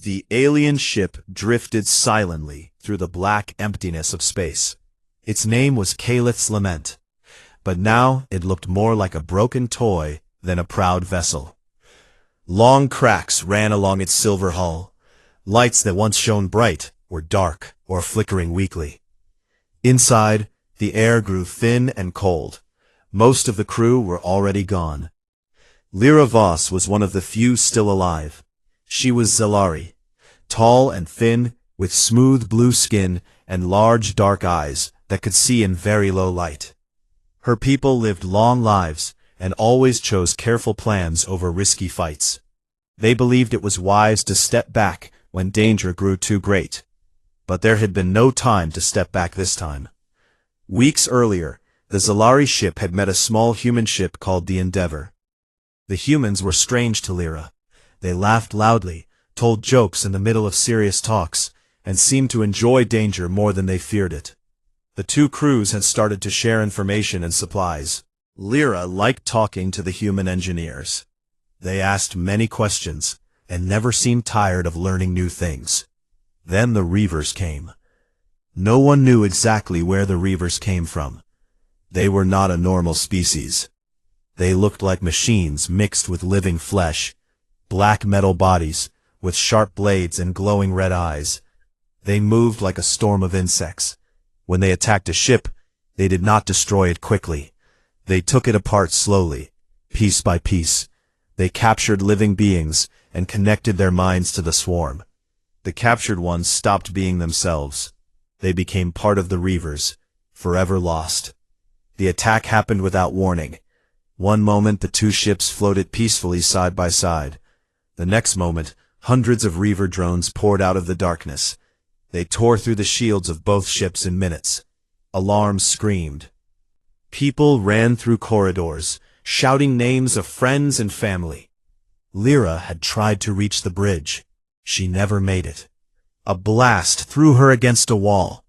The alien ship drifted silently through the black emptiness of space. Its name was Calith's Lament, but now it looked more like a broken toy than a proud vessel. Long cracks ran along its silver hull. Lights that once shone bright were dark or flickering weakly. Inside, the air grew thin and cold. Most of the crew were already gone. Lyra Voss was one of the few still alive. She was Zalari, tall and thin, with smooth blue skin and large dark eyes that could see in very low light. Her people lived long lives and always chose careful plans over risky fights. They believed it was wise to step back when danger grew too great. But there had been no time to step back this time. Weeks earlier, the Zalari ship had met a small human ship called the Endeavor. The humans were strange to Lyra. They laughed loudly, told jokes in the middle of serious talks, and seemed to enjoy danger more than they feared it. The two crews had started to share information and supplies. Lyra liked talking to the human engineers. They asked many questions, and never seemed tired of learning new things. Then the Reavers came. No one knew exactly where the Reavers came from. They were not a normal species. They looked like machines mixed with living flesh, black metal bodies, with sharp blades and glowing red eyes. They moved like a storm of insects. When they attacked a ship, they did not destroy it quickly. They took it apart slowly, piece by piece. They captured living beings and connected their minds to the swarm. The captured ones stopped being themselves. They became part of the Reavers, forever lost. The attack happened without warning. One moment the two ships floated peacefully side by side. The next moment, hundreds of Reaver drones poured out of the darkness. They tore through the shields of both ships in minutes. Alarms screamed. People ran through corridors, shouting names of friends and family. Lyra had tried to reach the bridge. She never made it. A blast threw her against a wall.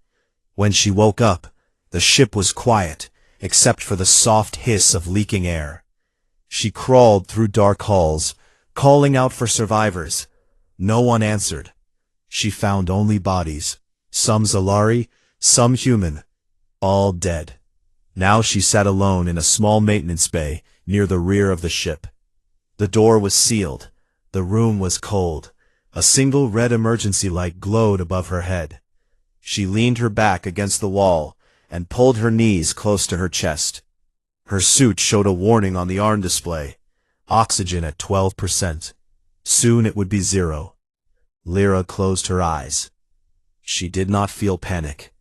When she woke up, the ship was quiet, except for the soft hiss of leaking air. She crawled through dark halls, calling out for survivors. No one answered. She found only bodies, some Zalari, some human, all dead. Now she sat alone in a small maintenance bay near the rear of the ship. The door was sealed. The room was cold. A single red emergency light glowed above her head. She leaned her back against the wall and pulled her knees close to her chest. Her suit showed a warning on the arm display. Oxygen at 12%. Soon it would be 0. Lyra closed her eyes. She did not feel panic.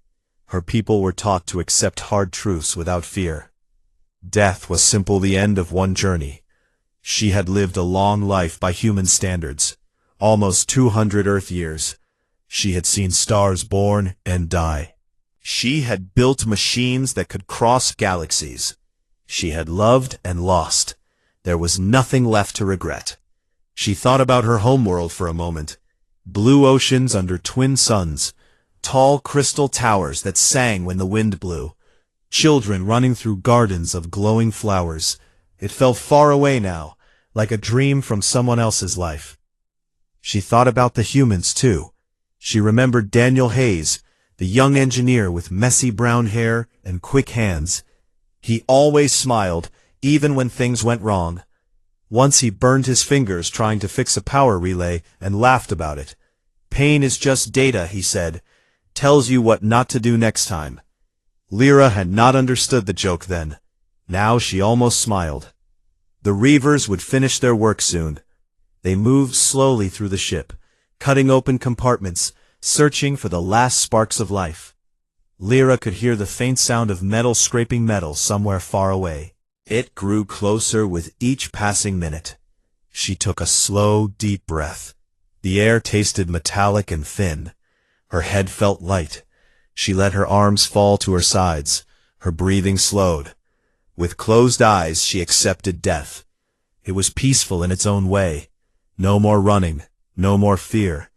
Her people were taught to accept hard truths without fear. Death was simply the end of one journey. She had lived a long life by human standards, almost 200 Earth years. She had seen stars born and die. She had built machines that could cross galaxies. She had loved and lost. There was nothing left to regret. She thought about her homeworld for a moment. Blue oceans under twin suns, tall crystal towers that sang when the wind blew, children running through gardens of glowing flowers. It felt far away now, like a dream from someone else's life. She thought about the humans, too. She remembered Daniel Hayes, the young engineer with messy brown hair and quick hands. He always smiled, even when things went wrong. Once he burned his fingers trying to fix a power relay and laughed about it. Pain is just data, he said. Tells you what not to do next time. Lyra had not understood the joke then. Now she almost smiled. The Reavers would finish their work soon. They moved slowly through the ship, cutting open compartments, searching for the last sparks of life. Lyra could hear the faint sound of metal scraping metal somewhere far away. It grew closer with each passing minute. She took a slow, deep breath. The air tasted metallic and thin. Her head felt light. She let her arms fall to her sides. Her breathing slowed. With closed eyes, she accepted death. It was peaceful in its own way. No more running, no more fear.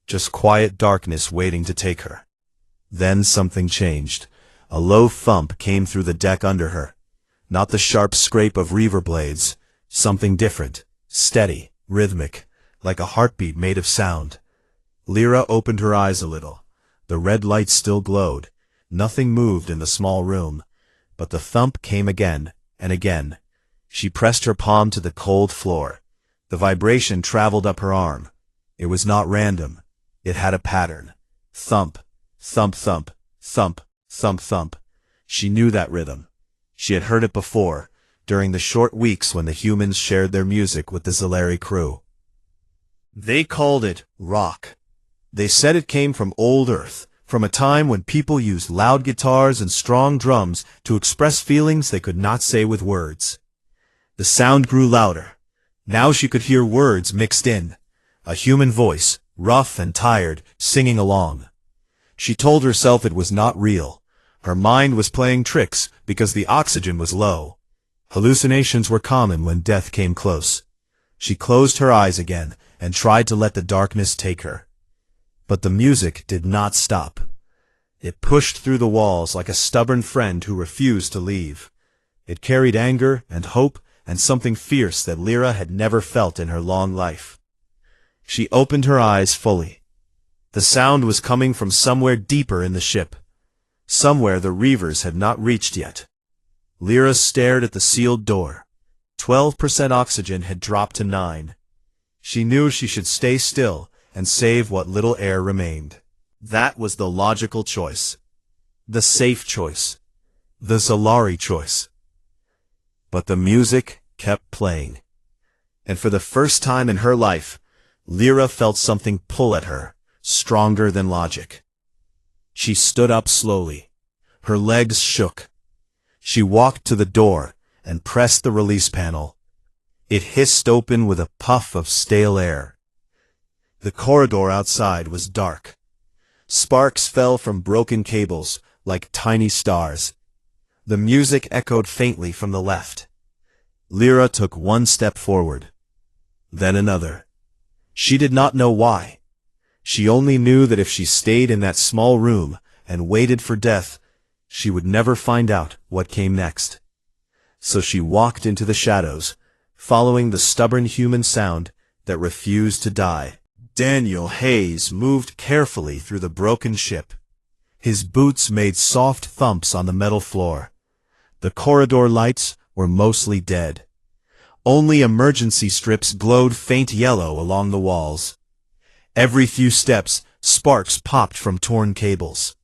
Just quiet darkness waiting to take her. Then something changed. A low thump came through the deck under her. Not the sharp scrape of reaver blades. Something different, steady, rhythmic, like a heartbeat made of sound. Lyra opened her eyes a little. The red light still glowed. Nothing moved in the small room. But the thump came again and again. She pressed her palm to the cold floor. The vibration traveled up her arm. It was not random. It had a pattern. Thump, thump, thump, thump, thump, thump. She knew that rhythm. She had heard it before, during the short weeks when the humans shared their music with the Zalari crew. They called it rock. They said it came from old Earth, from a time when people used loud guitars and strong drums to express feelings they could not say with words. The sound grew louder. Now she could hear words mixed in. A human voice, rough and tired, singing along. She told herself it was not real. Her mind was playing tricks because the oxygen was low. Hallucinations were common when death came close. She closed her eyes again and tried to let the darkness take her. But the music did not stop. It pushed through the walls like a stubborn friend who refused to leave. It carried anger and hope and something fierce that Lyra had never felt in her long life. She opened her eyes fully. The sound was coming from somewhere deeper in the ship. Somewhere the Reavers had not reached yet. Lyra stared at the sealed door. 12% oxygen had dropped to 9. She knew she should stay still and save what little air remained. That was the logical choice. The safe choice. The Zalari choice. But the music kept playing. And for the first time in her life, Lyra felt something pull at her, stronger than logic. She stood up slowly. Her legs shook. She walked to the door and pressed the release panel. It hissed open with a puff of stale air. The corridor outside was dark. Sparks fell from broken cables like tiny stars. The music echoed faintly from the left. Lyra took one step forward, then another. She did not know why. She only knew that if she stayed in that small room and waited for death, she would never find out what came next. So she walked into the shadows, following the stubborn human sound that refused to die. Daniel Hayes moved carefully through the broken ship. His boots made soft thumps on the metal floor. The corridor lights were mostly dead. Only emergency strips glowed faint yellow along the walls. Every few steps, sparks popped from torn cables.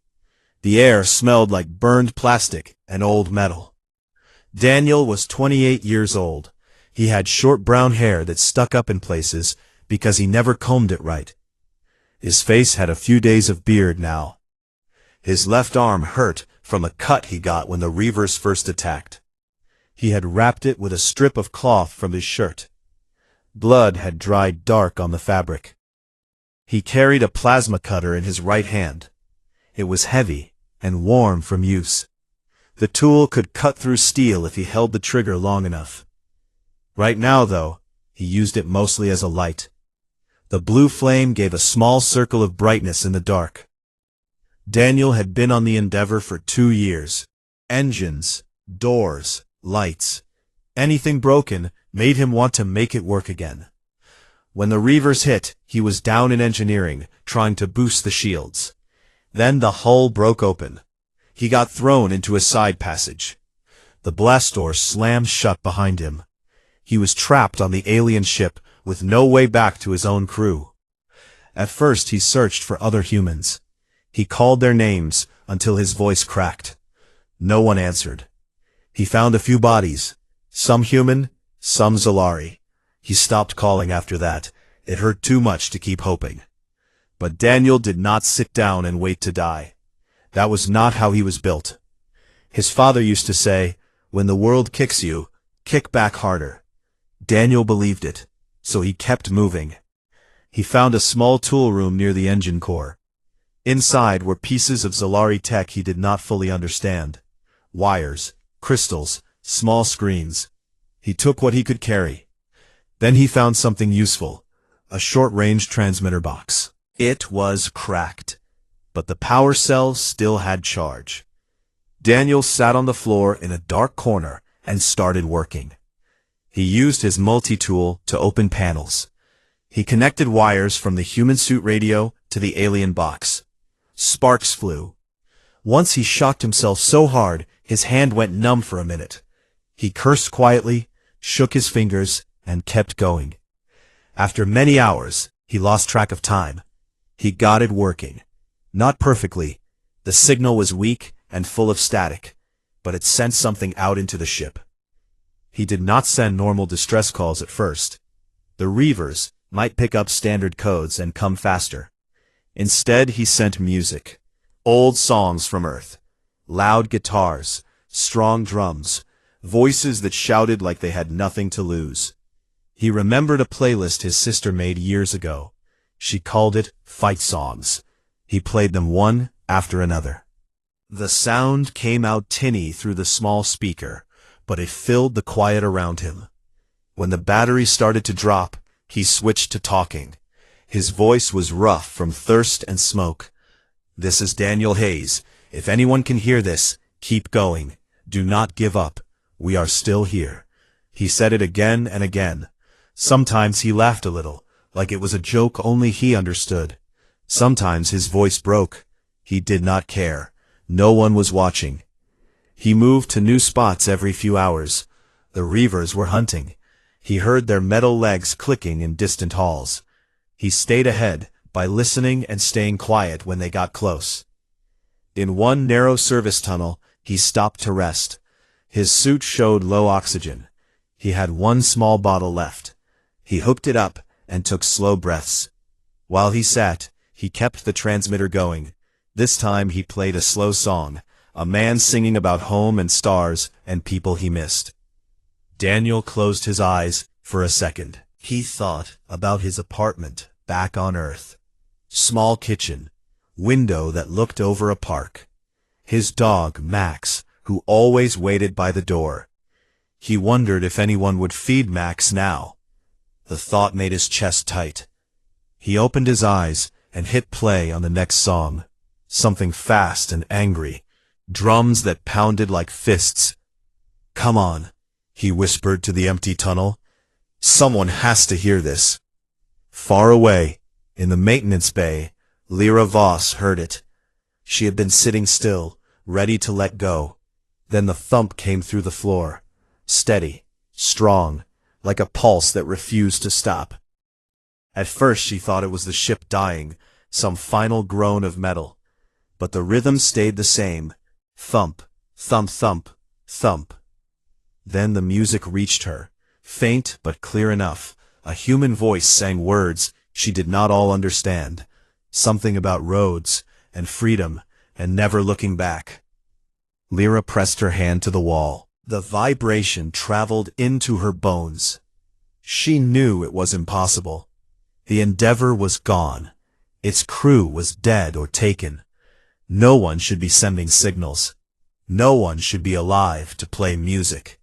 The air smelled like burned plastic and old metal. Daniel was 28 years old. He had short brown hair that stuck up in places because he never combed it right. His face had a few days of beard now. His left arm hurt from a cut he got when the Reavers first attacked. He had wrapped it with a strip of cloth from his shirt. Blood had dried dark on the fabric. He carried a plasma cutter in his right hand. It was heavy and warm from use. The tool could cut through steel if he held the trigger long enough. Right now, though, he used it mostly as a light. The blue flame gave a small circle of brightness in the dark. Daniel had been on the Endeavor for 2 years. Engines, doors, lights. Anything broken made him want to make it work again. When the Reavers hit, he was down in engineering, trying to boost the shields. Then the hull broke open. He got thrown into a side passage. The blast door slammed shut behind him. He was trapped on the alien ship with no way back to his own crew. At first he searched for other humans. He called their names until his voice cracked. No one answered. He found a few bodies, some human, some Zalari. He stopped calling after that. It hurt too much to keep hoping. But Daniel did not sit down and wait to die. That was not how he was built. His father used to say, "When the world kicks you, kick back harder." Daniel believed it, so he kept moving. He found a small tool room near the engine core. Inside were pieces of Zalari tech he did not fully understand. Wires, crystals, small screens. He took what he could carry. Then he found something useful, a short-range transmitter box. It was cracked, but the power cells still had charge. Daniel sat on the floor in a dark corner and started working. He used his multi-tool to open panels. He connected wires from the human suit radio to the alien box. Sparks flew. Once he shocked himself so hard, his hand went numb for a minute. He cursed quietly, shook his fingers, and kept going. After many hours, he lost track of time. He got it working. Not perfectly. The signal was weak and full of static, but it sent something out into the ship. He did not send normal distress calls at first. The reavers might pick up standard codes and come faster. Instead, he sent music. Old songs from Earth. Loud guitars, strong drums, voices that shouted like they had nothing to lose. He remembered a playlist his sister made years ago. She called it Fight Songs. He played them one after another. The sound came out tinny through the small speaker, but it filled the quiet around him. When the battery started to drop, he switched to talking. His voice was rough from thirst and smoke. "This is Daniel Hayes. If anyone can hear this, keep going. Do not give up. We are still here." He said it again and again. Sometimes he laughed a little, like it was a joke only he understood. Sometimes his voice broke. He did not care. No one was watching. He moved to new spots every few hours. The reavers were hunting. He heard their metal legs clicking in distant halls. He stayed ahead by listening and staying quiet when they got close. In one narrow service tunnel, he stopped to rest. His suit showed low oxygen. He had one small bottle left. He hooked it up and took slow breaths. While he sat, he kept the transmitter going. This time he played a slow song, a man singing about home and stars and people he missed. Daniel closed his eyes for a second. He thought about his apartment back on Earth. Small kitchen, window that looked over a park. His dog, Max, who always waited by the door. He wondered if anyone would feed Max now. The thought made his chest tight. He opened his eyes and hit play on the next song. Something fast and angry. Drums that pounded like fists. "Come on," he whispered to the empty tunnel. "Someone has to hear this." Far away, in the maintenance bay, Lyra Voss heard it. She had been sitting still, ready to let go. Then the thump came through the floor. Steady, strong, like a pulse that refused to stop. At first she thought it was the ship dying, some final groan of metal. But the rhythm stayed the same. Thump, thump, thump, thump. Then the music reached her, faint but clear enough. A human voice sang words she did not all understand. Something about roads, and freedom, and never looking back. Lyra pressed her hand to the wall. The vibration traveled into her bones. She knew it was impossible. The Endeavor was gone. Its crew was dead or taken. No one should be sending signals. No one should be alive to play music.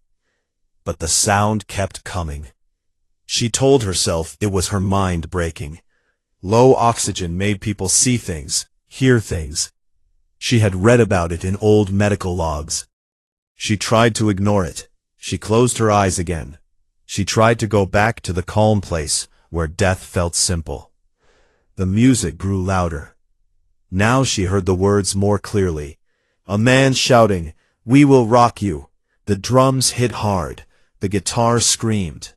But the sound kept coming. She told herself it was her mind breaking. Low oxygen made people see things, hear things. She had read about it in old medical logs. She tried to ignore it. She closed her eyes again. She tried to go back to the calm place where death felt simple. The music grew louder. Now she heard the words more clearly. A man shouting, "We will rock you." The drums hit hard. The guitar screamed.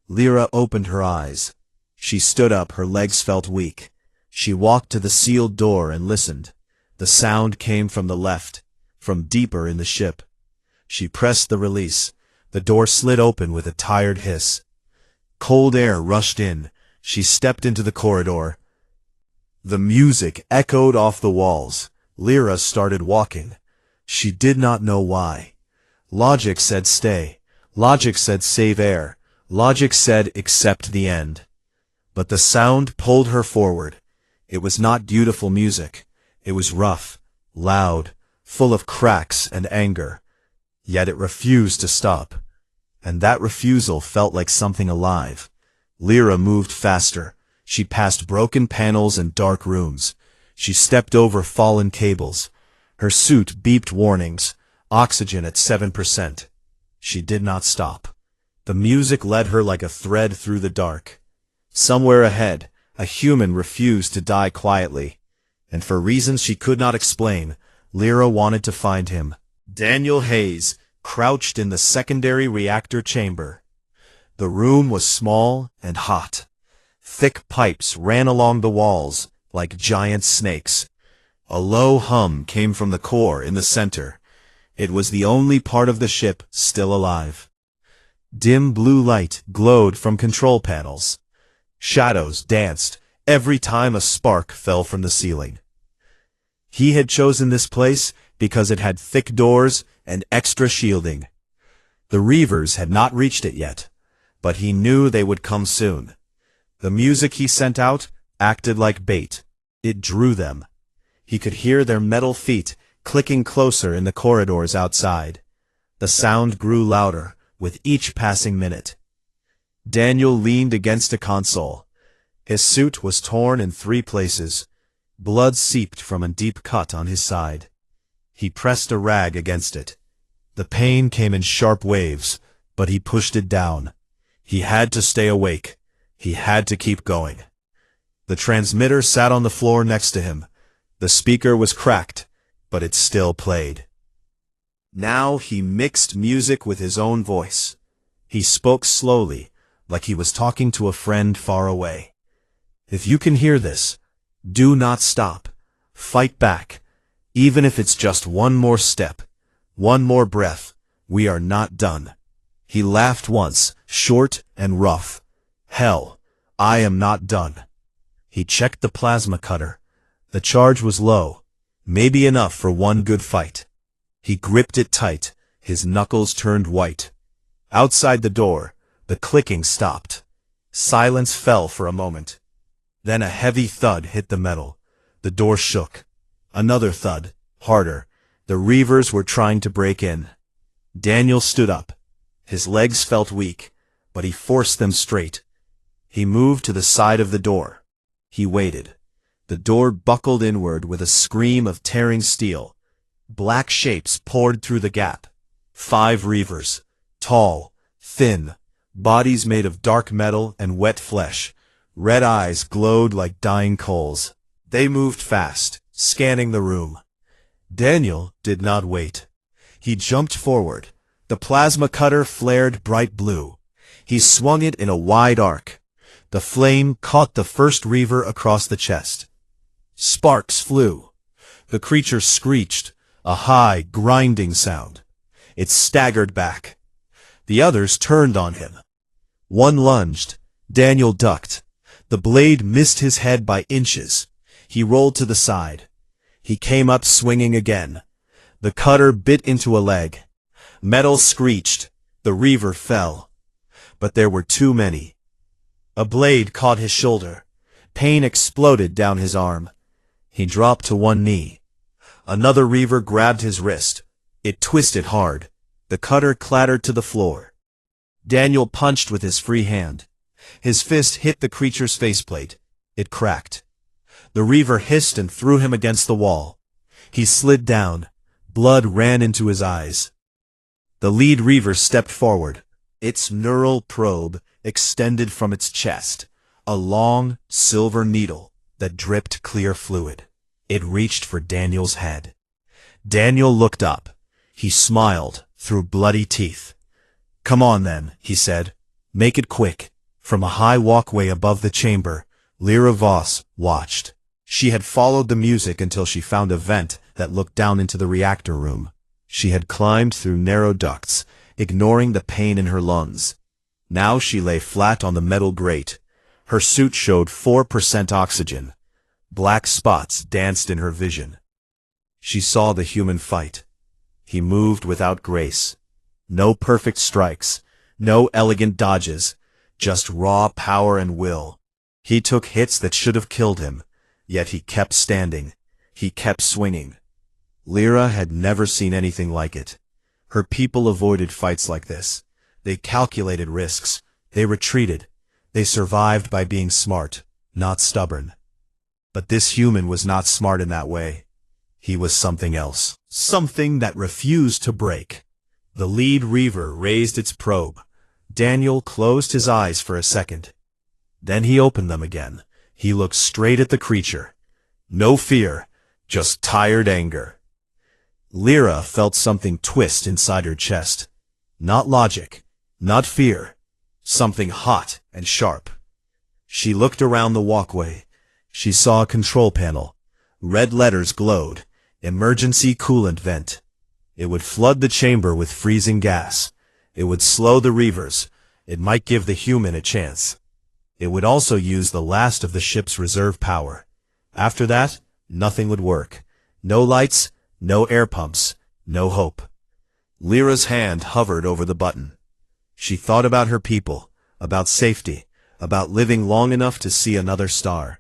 Lyra opened her eyes. She stood up, her legs felt weak. She walked to the sealed door and listened. The sound came from the left, from deeper in the ship. She pressed the release. The door slid open with a tired hiss. Cold air rushed in. She stepped into the corridor. The music echoed off the walls. Lyra started walking. She did not know why. Logic said stay. Logic said save air. Logic said accept the end. But the sound pulled her forward. It was not beautiful music. It was rough, loud, full of cracks and anger. Yet it refused to stop. And that refusal felt like something alive. Lyra moved faster. She passed broken panels and dark rooms. She stepped over fallen cables. Her suit beeped warnings. Oxygen at 7%. She did not stop. The music led her like a thread through the dark. Somewhere ahead, A human refused to die quietly, and for reasons she could not explain, Lyra wanted to find him. Daniel Hayes crouched in the secondary reactor chamber. The room was small and hot. Thick pipes ran along the walls like giant snakes. A low hum came from the core in the center. It was the only part of the ship still alive. Dim blue light glowed from control panels. Shadows danced every time a spark fell from the ceiling. He had chosen this place because it had thick doors and extra shielding. The Reavers had not reached it yet, but he knew they would come soon. The music he sent out acted like bait. It drew them. He could hear their metal feet clicking closer in the corridors outside. The sound grew louder with each passing minute. Daniel leaned against a console. His suit was torn in 3 places. Blood seeped from a deep cut on his side. He pressed a rag against it. The pain came in sharp waves, but he pushed it down. He had to stay awake. He had to keep going. The transmitter sat on the floor next to him. The speaker was cracked, but it still played. Now he mixed music with his own voice. He spoke slowly, like he was talking to a friend far away. If you can hear this, do not stop. Fight back. Even if it's just one more step, one more breath, we are not done. He laughed once, short and rough. Hell, I am not done. He checked the plasma cutter. The charge was low, maybe enough for one good fight. He gripped it tight, his knuckles turned white. Outside the door, the clicking stopped. Silence fell for a moment. Then a heavy thud hit the metal. The door shook. Another thud, harder. The Reavers were trying to break in. Daniel stood up. His legs felt weak, but he forced them straight. He moved to the side of the door. He waited. The door buckled inward with a scream of tearing steel. Black shapes poured through the gap. 5 Reavers, tall, thin, bodies made of dark metal and wet flesh. Red eyes glowed like dying coals. They moved fast, scanning the room. Daniel did not wait. He jumped forward. The plasma cutter flared bright blue. He swung it in a wide arc. The flame caught the first Reaver across the chest. Sparks flew. The creature screeched, a high, grinding sound. It staggered back. The others turned on him. One lunged. Daniel ducked. The blade missed his head by inches. He rolled to the side. He came up swinging again. The cutter bit into a leg. Metal screeched. The Reaver fell. But there were too many. A blade caught his shoulder. Pain exploded down his arm. He dropped to one knee. Another Reaver grabbed his wrist. It twisted hard. The cutter clattered to the floor. Daniel punched with his free hand. His fist hit the creature's faceplate. It cracked. The Reaver hissed and threw him against the wall. He slid down. Blood ran into his eyes. The lead Reaver stepped forward. Its neural probe extended from its chest, a long, silver needle that dripped clear fluid. It reached for Daniel's head. Daniel looked up. He smiled through bloody teeth. "Come on then," he said. "Make it quick." From a high walkway above the chamber, Lyra Voss watched. She had followed the music until she found a vent that looked down into the reactor room. She had climbed through narrow ducts, ignoring the pain in her lungs. Now she lay flat on the metal grate. Her suit showed 4% oxygen. Black spots danced in her vision. She saw the human fight. He moved without grace. No perfect strikes, no elegant dodges, just raw power and will. He took hits that should have killed him, yet he kept standing. He kept swinging. Lyra had never seen anything like it. Her people avoided fights like this. They calculated risks. They retreated. They survived by being smart, not stubborn. But this human was not smart in that way. He was something else. Something that refused to break. The lead Reaver raised its probe. Daniel closed his eyes for a second. Then he opened them again. He looked straight at the creature. No fear, just tired anger. Lyra felt something twist inside her chest. Not logic, not fear, something hot and sharp. She looked around the walkway. She saw a control panel. Red letters glowed. Emergency coolant vent. It would flood the chamber with freezing gas. It would slow the reavers. It might give the human a chance. It would also use the last of the ship's reserve power. After that, nothing would work. No lights, no air pumps, no hope. Lyra's hand hovered over the button. She thought about her people, about safety, about living long enough to see another star.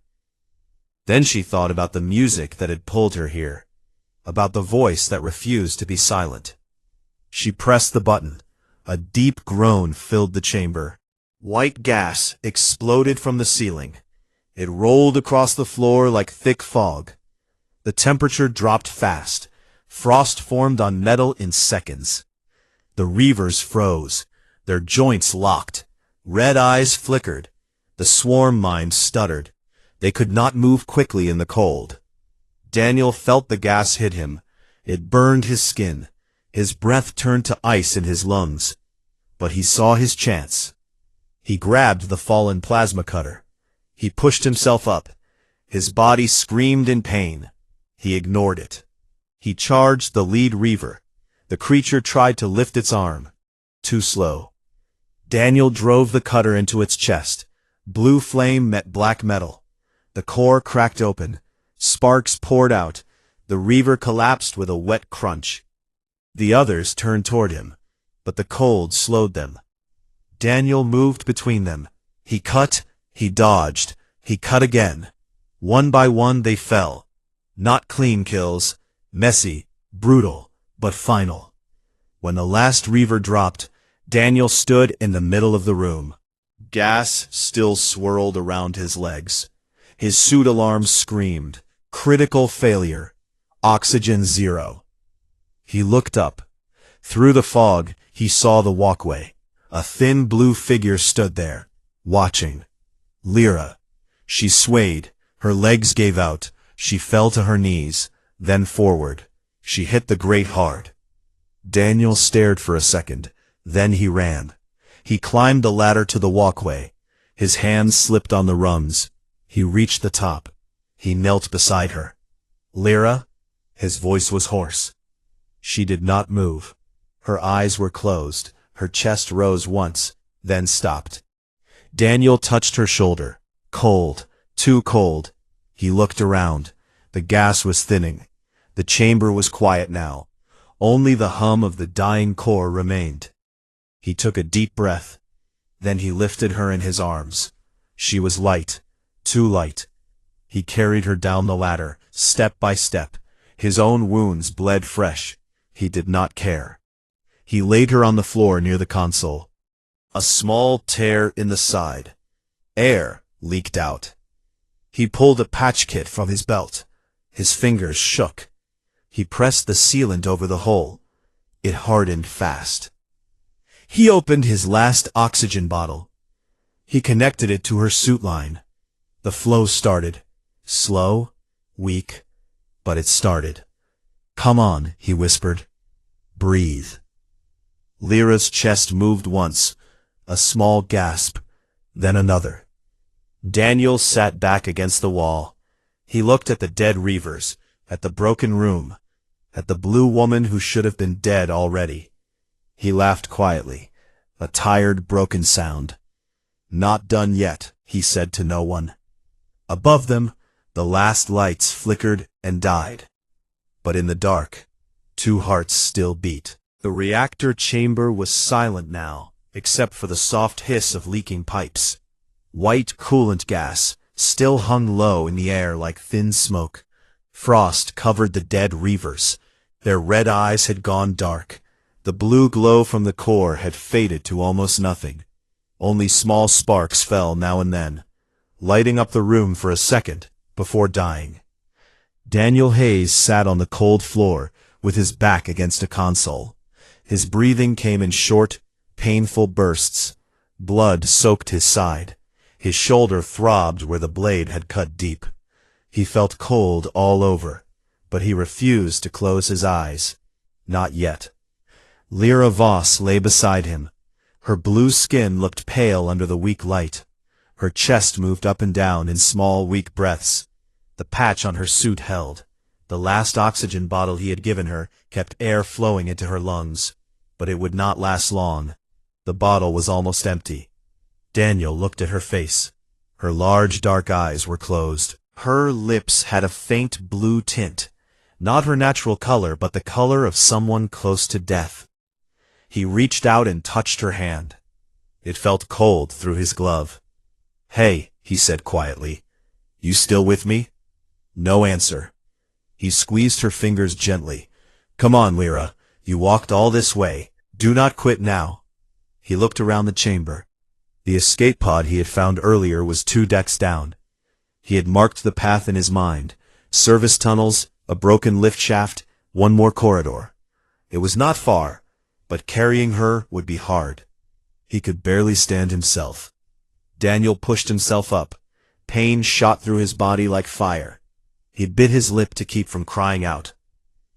Then she thought about the music that had pulled her here, about the voice that refused to be silent. She pressed the button. A deep groan filled the chamber. White gas exploded from the ceiling. It rolled across the floor like thick fog. The temperature dropped fast. Frost formed on metal in seconds. The reavers froze. Their joints locked. Red eyes flickered. The swarm mind stuttered. They could not move quickly in the cold. Daniel felt the gas hit him. It burned his skin. His breath turned to ice in his lungs. But he saw his chance. He grabbed the fallen plasma cutter. He pushed himself up. His body screamed in pain. He ignored it. He charged the lead reaver. The creature tried to lift its arm. Too slow. Daniel drove the cutter into its chest. Blue flame met black metal. The core cracked open. Sparks poured out. The reaver collapsed with a wet crunch. The others turned toward him, but the cold slowed them. Daniel moved between them. He cut, he dodged, he cut again. One by one they fell. Not clean kills, messy, brutal, but final. When the last reaver dropped, Daniel stood in the middle of the room. Gas still swirled around his legs. His suit alarms screamed. Critical failure. Oxygen 0. He looked up. Through the fog, he saw the walkway. A thin blue figure stood there, watching. Lyra. She swayed. Her legs gave out. She fell to her knees, then forward. She hit the grate hard. Daniel stared for a second. Then he ran. He climbed the ladder to the walkway. His hands slipped on the rungs. He reached the top. He knelt beside her. Lyra? His voice was hoarse. She did not move. Her eyes were closed. Her chest rose once, then stopped. Daniel touched her shoulder. Cold. Too cold. He looked around. The gas was thinning. The chamber was quiet now. Only the hum of the dying core remained. He took a deep breath. Then he lifted her in his arms. She was light. Too light. He carried her down the ladder, step by step. His own wounds bled fresh. He did not care. He laid her on the floor near the console. A small tear in the side. Air leaked out. He pulled a patch kit from his belt. His fingers shook. He pressed the sealant over the hole. It hardened fast. He opened his last oxygen bottle. He connected it to her suit line. The flow started. Slow, weak, but it started. "Come on," he whispered. "Breathe." Lyra's chest moved once, a small gasp, then another. Daniel sat back against the wall. He looked at the dead reavers, at the broken room, at the blue woman who should have been dead already. He laughed quietly, a tired, broken sound. "Not done yet," he said to no one. Above them, the last lights flickered and died. But in the dark, two hearts still beat. The reactor chamber was silent now, except for the soft hiss of leaking pipes. White coolant gas still hung low in the air like thin smoke. Frost covered the dead reavers. Their red eyes had gone dark. The blue glow from the core had faded to almost nothing. Only small sparks fell now and then, lighting up the room for a second before dying. Daniel Hayes sat on the cold floor with his back against a console. His breathing came in short, painful bursts. Blood soaked his side. His shoulder throbbed where the blade had cut deep. He felt cold all over, but he refused to close his eyes. Not yet. Lyra Voss lay beside him. Her blue skin looked pale under the weak light. Her chest moved up and down in small, weak breaths. The patch on her suit held. The last oxygen bottle he had given her kept air flowing into her lungs, but it would not last long. The bottle was almost empty. Daniel looked at her face. Her large dark eyes were closed. Her lips had a faint blue tint, not her natural color, but the color of someone close to death. He reached out and touched her hand. It felt cold through his glove. "Hey," he said quietly. "You still with me?" No answer. He squeezed her fingers gently. "Come on, Lyra. You walked all this way. Do not quit now." He looked around the chamber. The escape pod he had found earlier was 2 decks down. He had marked the path in his mind. Service tunnels, a broken lift shaft, one more corridor. It was not far, but carrying her would be hard. He could barely stand himself. Daniel pushed himself up. Pain shot through his body like fire. He bit his lip to keep from crying out.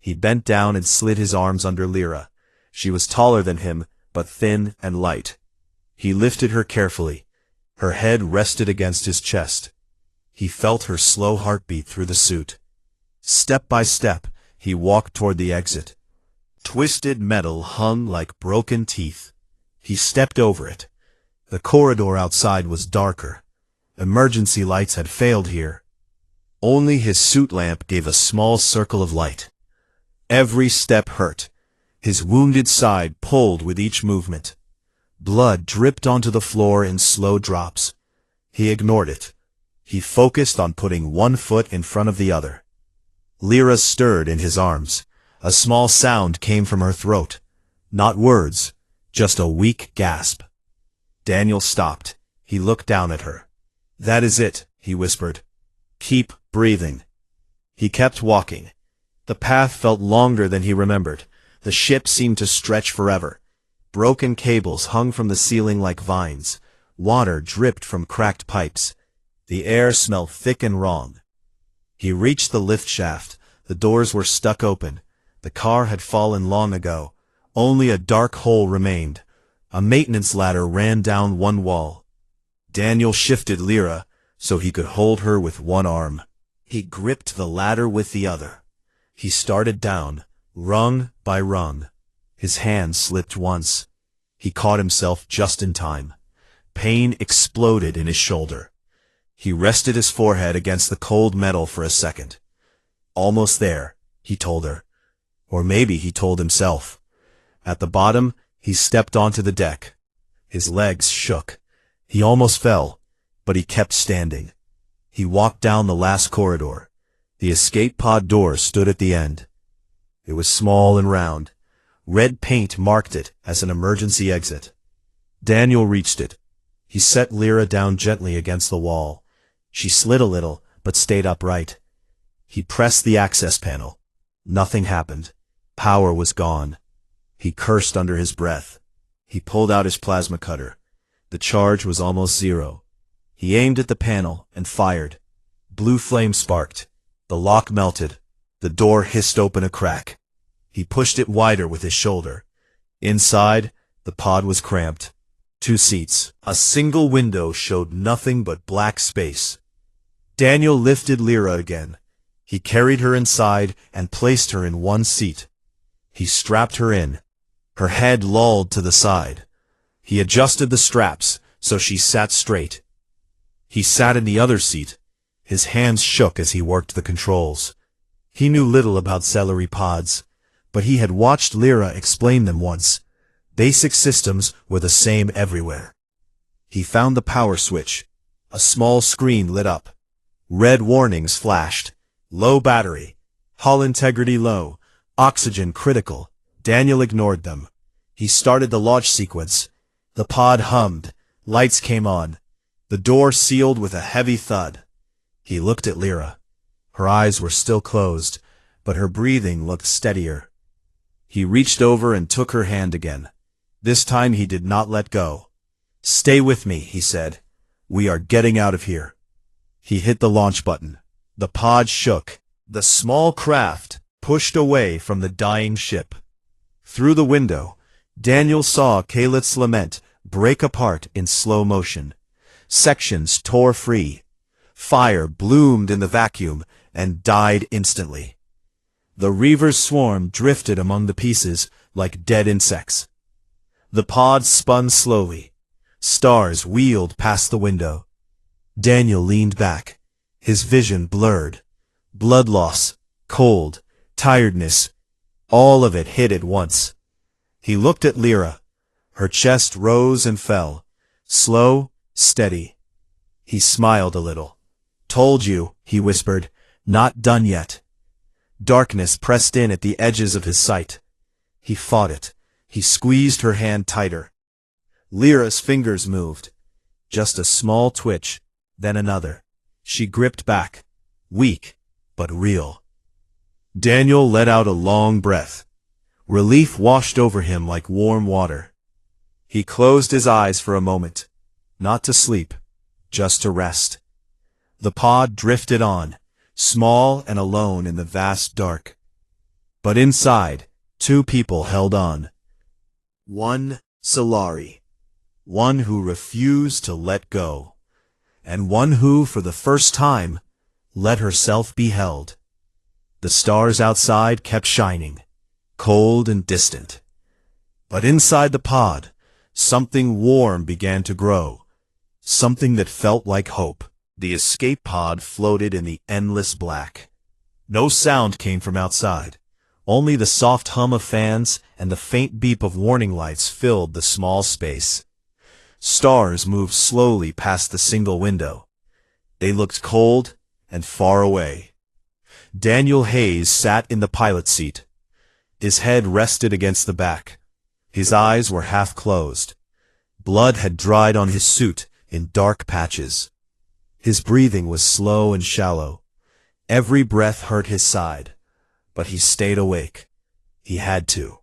He bent down and slid his arms under Lyra. She was taller than him, but thin and light. He lifted her carefully. Her head rested against his chest. He felt her slow heartbeat through the suit. Step by step, he walked toward the exit. Twisted metal hung like broken teeth. He stepped over it. The corridor outside was darker. Emergency lights had failed here. Only his suit lamp gave a small circle of light. Every step hurt. His wounded side pulled with each movement. Blood dripped onto the floor in slow drops. He ignored it. He focused on putting one foot in front of the other. Lyra stirred in his arms. A small sound came from her throat. Not words, just a weak gasp. Daniel stopped. He looked down at her. "That is it," he whispered. "Keep breathing." He kept walking. The path felt longer than he remembered. The ship seemed to stretch forever. Broken cables hung from the ceiling like vines. Water dripped from cracked pipes. The air smelled thick and wrong. He reached the lift shaft. The doors were stuck open. The car had fallen long ago. Only a dark hole remained. A maintenance ladder ran down one wall. Daniel shifted Lyra so he could hold her with one arm. He gripped the ladder with the other. He started down, rung by rung. His hand slipped once. He caught himself just in time. Pain exploded in his shoulder. He rested his forehead against the cold metal for a second. "Almost there," he told her. Or maybe he told himself. At the bottom, he stepped onto the deck. His legs shook. He almost fell, but he kept standing. He walked down the last corridor. The escape pod door stood at the end. It was small and round. Red paint marked it as an emergency exit. Daniel reached it. He set Lyra down gently against the wall. She slid a little, but stayed upright. He pressed the access panel. Nothing happened. Power was gone. He cursed under his breath. He pulled out his plasma cutter. The charge was almost zero. He aimed at the panel and fired. Blue flame sparked. The lock melted. The door hissed open a crack. He pushed it wider with his shoulder. Inside, the pod was cramped. 2 seats. A single window showed nothing but black space. Daniel lifted Lyra again. He carried her inside and placed her in one seat. He strapped her in. Her head lolled to the side. He adjusted the straps so she sat straight. He sat in the other seat. His hands shook as he worked the controls. He knew little about celery pods, but he had watched Lyra explain them once. Basic systems were the same everywhere. He found the power switch. A small screen lit up. Red warnings flashed. Low battery. Hull integrity low. Oxygen critical. Daniel ignored them. He started the launch sequence. The pod hummed. Lights came on. The door sealed with a heavy thud. He looked at Lyra. Her eyes were still closed, but her breathing looked steadier. He reached over and took her hand again. This time he did not let go. "Stay with me," he said. We are getting out of here. He hit the launch button. The pod shook. The small craft pushed away from the dying ship. Through the window, Daniel saw Caleth's lament break apart in slow motion. Sections tore free. Fire bloomed in the vacuum and died instantly. The Reaver's swarm drifted among the pieces like dead insects. The pod spun slowly. Stars wheeled past the window. Daniel leaned back, his vision blurred. Blood loss, cold, tiredness, all of it hit at once. He looked at Lyra. Her chest rose and fell, slow, steady. He smiled a little. "Told you," he whispered, "not done yet." Darkness pressed in at the edges of his sight. He fought it. He squeezed her hand tighter. Lyra's fingers moved. Just a small twitch, then another. She gripped back, weak, but real. Daniel let out a long breath. Relief washed over him like warm water. He closed his eyes for a moment, not to sleep, just to rest. The pod drifted on, small and alone in the vast dark. But inside, two people held on. One, Solari. One who refused to let go. And one who, for the first time, let herself be held. The stars outside kept shining, cold and distant. But inside the pod, something warm began to grow. Something that felt like hope. The escape pod floated in the endless black. No sound came from outside. Only the soft hum of fans and the faint beep of warning lights filled the small space. Stars moved slowly past the single window. They looked cold and far away. Daniel Hayes sat in the pilot seat. His head rested against the back. His eyes were half closed. Blood had dried on his suit in dark patches. His breathing was slow and shallow. Every breath hurt his side, but he stayed awake. He had to.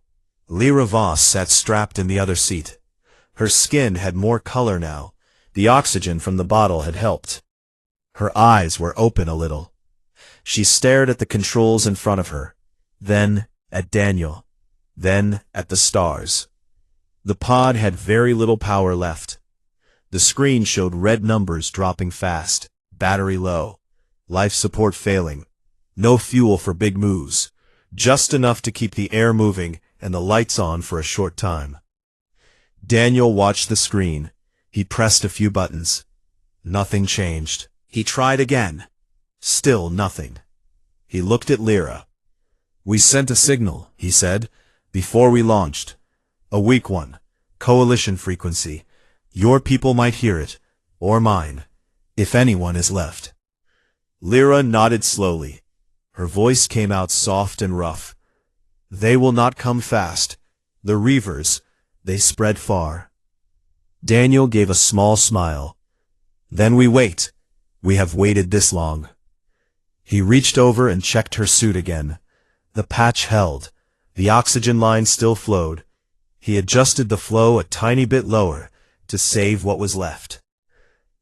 Lyra Voss sat strapped in the other seat. Her skin had more color now. The oxygen from the bottle had helped. Her eyes were open a little. She stared at the controls in front of her, then at Daniel, then at the stars. The pod had very little power left. The screen showed red numbers dropping fast, battery low, life support failing, no fuel for big moves, just enough to keep the air moving and the lights on for a short time. Daniel watched the screen. He pressed a few buttons. Nothing changed. He tried again. Still nothing. He looked at Lyra. "We sent a signal," he said, "before we launched. A weak one. Coalition frequency. Your people might hear it, or mine, if anyone is left." Lyra nodded slowly. Her voice came out soft and rough. "They will not come fast. The Reavers, they spread far." Daniel gave a small smile. "Then we wait. We have waited this long." He reached over and checked her suit again. The patch held. The oxygen line still flowed. He adjusted the flow a tiny bit lower to save what was left.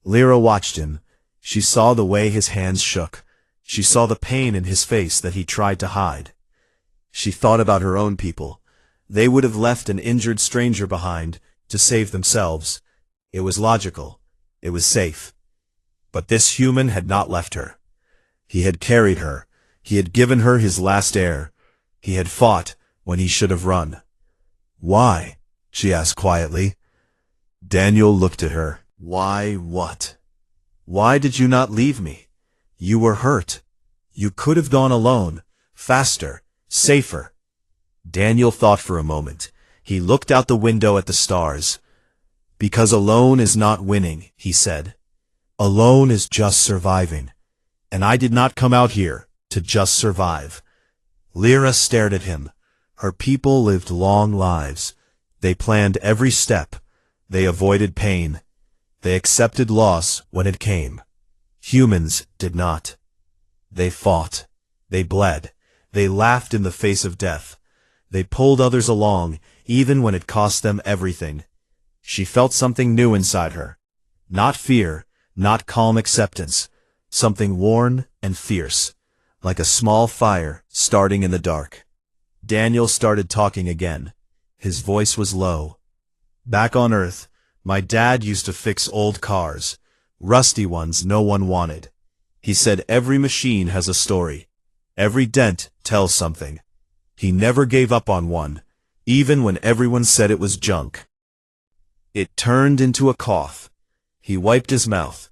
Lyra watched him. She saw the way his hands shook. She saw the pain in his face that he tried to hide. She thought about her own people. They would have left an injured stranger behind to save themselves. It was logical. It was safe. But this human had not left her. He had carried her. He had given her his last air. He had fought when he should have run. "Why?" she asked quietly. Daniel looked at her. "Why what? Why did you not leave me? You were hurt. You could have gone alone, faster, safer." Daniel thought for a moment. He looked out the window at the stars. "Because alone is not winning," he said. "Alone is just surviving. And I did not come out here to just survive." Lyra stared at him. Her people lived long lives. They planned every step. They avoided pain. They accepted loss when it came. Humans did not. They fought. They bled. They laughed in the face of death. They pulled others along, even when it cost them everything. She felt something new inside her. Not fear, not calm acceptance, something worn and fierce, like a small fire starting in the dark. Daniel started talking again. His voice was low. Back on Earth, my dad used to fix old cars, rusty ones no one wanted. He said every machine has a story. Every dent tells something. He never gave up on one, even when everyone said it was junk. It turned into a cough. He wiped his mouth.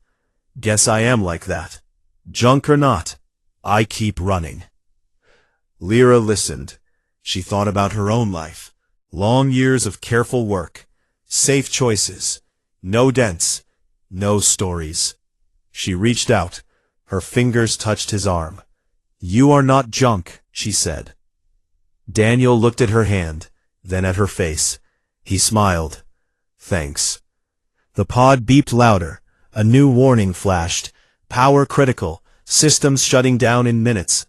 Guess I am like that. Junk or not, I keep running. Lyra listened. She thought about her own life. Long years of careful work. Safe choices. No dents. No stories. She reached out. Her fingers touched his arm. You are not junk, she said. Daniel looked at her hand, then at her face. He smiled. Thanks. The pod beeped louder. A new warning flashed. Power critical. Systems shutting down in minutes.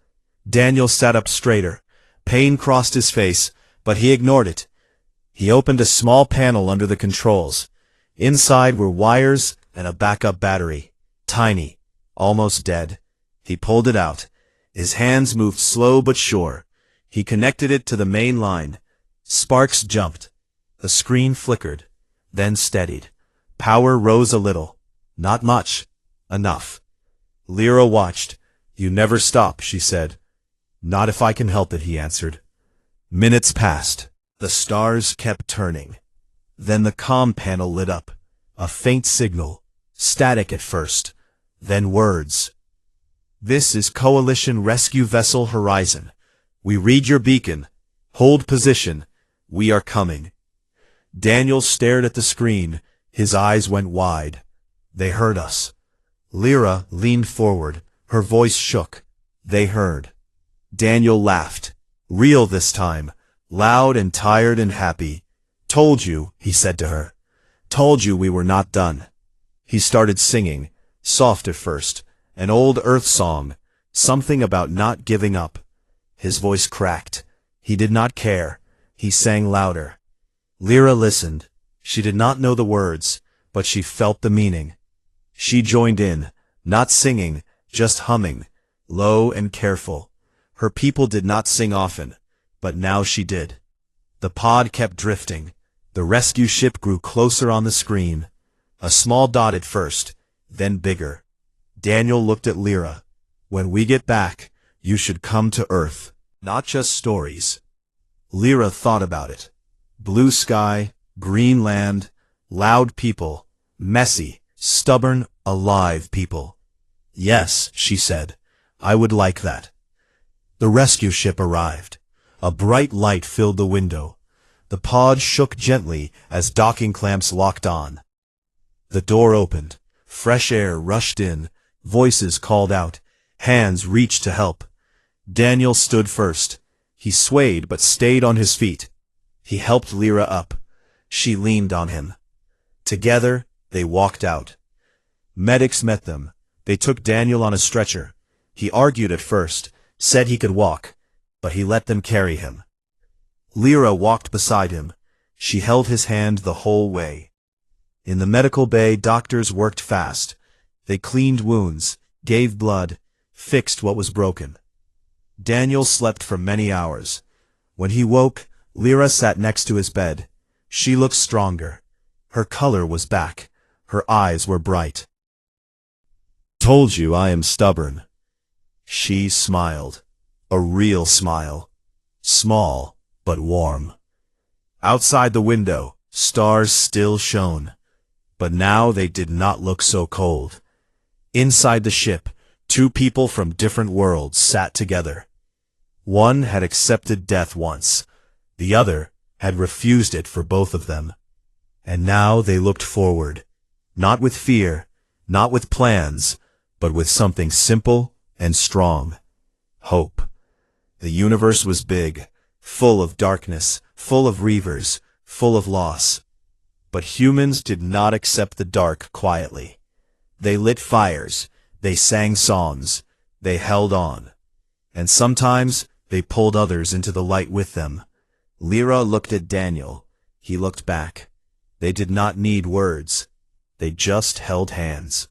Daniel sat up straighter. Pain crossed his face, but he ignored it. He opened a small panel under the controls. Inside were wires and a backup battery. Tiny. Almost dead. He pulled it out. His hands moved slow but sure. He connected it to the main line. Sparks jumped. The screen flickered, then steadied. Power rose a little. Not much. Enough. Lyra watched. You never stop, she said. Not if I can help it, he answered. Minutes passed. The stars kept turning. Then the comm panel lit up. A faint signal. Static at first. Then words. This is Coalition Rescue Vessel Horizon. We read your beacon. Hold position. We are coming. Daniel stared at the screen. His eyes went wide. They heard us. Lyra leaned forward. Her voice shook. They heard. Daniel laughed. Real this time. Loud and tired and happy. Told you, he said to her. Told you we were not done. He started singing, soft at first, an old Earth song, something about not giving up. His voice cracked. He did not care. He sang louder. Lyra listened. She did not know the words, but she felt the meaning. She joined in, not singing, just humming, low and careful. Her people did not sing often, but now she did. The pod kept drifting. The rescue ship grew closer on the screen. A small dot at first, then bigger. Daniel looked at Lyra. When we get back, you should come to Earth. Not just stories. Lyra thought about it. Blue sky, green land, loud people, messy, stubborn, alive people. Yes, she said. I would like that. The rescue ship arrived. A bright light filled the window. The pod shook gently as docking clamps locked on. The door opened. Fresh air rushed in. Voices called out. Hands reached to help. Daniel stood first. He swayed but stayed on his feet. He helped Lyra up. She leaned on him. Together, they walked out. Medics met them. They took Daniel on a stretcher. He argued at first, said he could walk, but he let them carry him. Lyra walked beside him. She held his hand the whole way. In the medical bay, doctors worked fast. They cleaned wounds, gave blood, fixed what was broken. Daniel slept for many hours. When he woke, Lyra sat next to his bed. She looked stronger. Her color was back. Her eyes were bright. Told you I am stubborn. She smiled. A real smile. Small, but warm. Outside the window, stars still shone. But now they did not look so cold. Inside the ship, two people from different worlds sat together. One had accepted death once. The other had refused it for both of them. And now they looked forward. Not with fear, not with plans, but with something simple and strong. Hope. The universe was big, full of darkness, full of reavers, full of loss. But humans did not accept the dark quietly. They lit fires, they sang songs, they held on. And sometimes they pulled others into the light with them. Lyra looked at Daniel. He looked back. They did not need words. They just held hands.